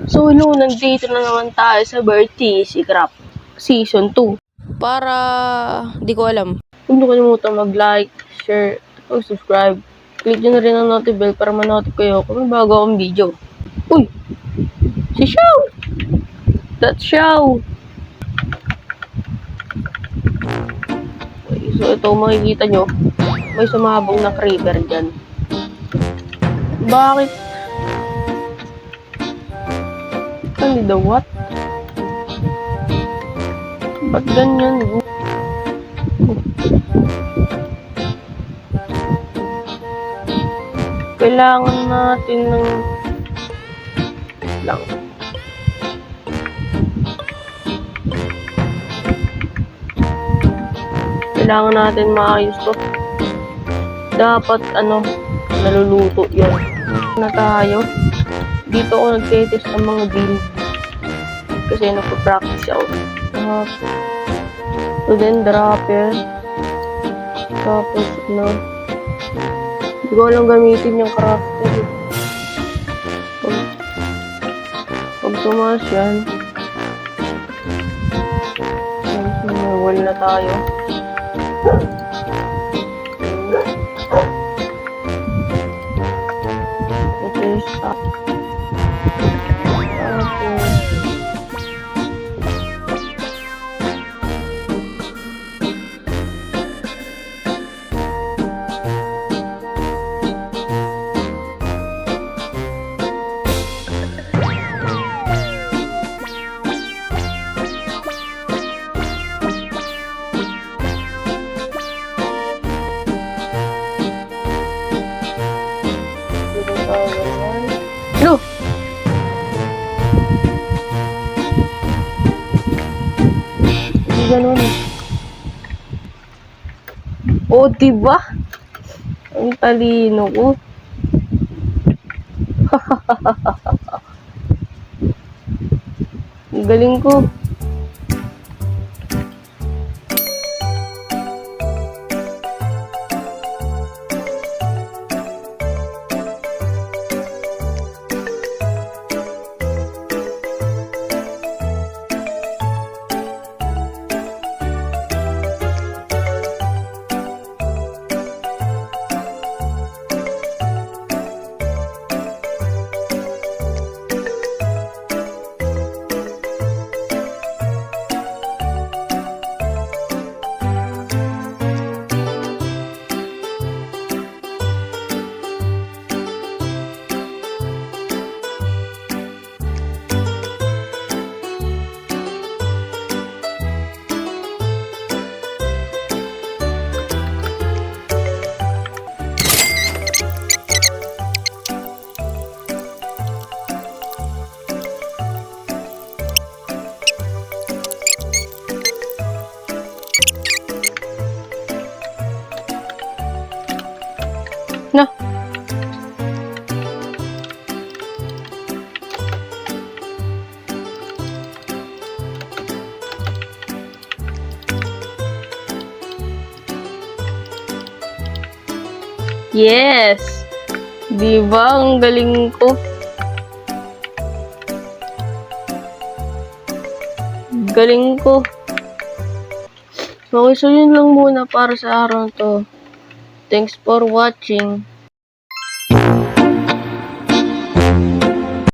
So, hello, nandito na naman tayo sa Vertice Craft Season 2. Para, di ko alam. Huwag niyo kalimutan mag-like, share, o subscribe. Click nyo na rin ang notif bell para ma-notif kayo kung may bago akong video. Uy! Si Xiao! That's Xiao! Okay, so ito, makikita nyo, may sumabong na creeper dyan. Bakit? Ano the what? Ba't ganyan? Kailangan natin ng lang. Kailangan natin maayos to. Dapat naluluto yun. Na tayo. Dito ako nagtitest ng mga build. Kasi nagpa-practice ako. So then, dropper. Tapos, hindi ko alam gamitin yung crafter. Pag tumaas yan, wala na tayo. Okay, stop. No! Hindi ganun. O, diba? Ang talino ko. Ang galing ko. Na. Yes! Diba? Ang galing ko. Galing ko. Okay, so yun lang muna para sa araw to. Thanks for watching.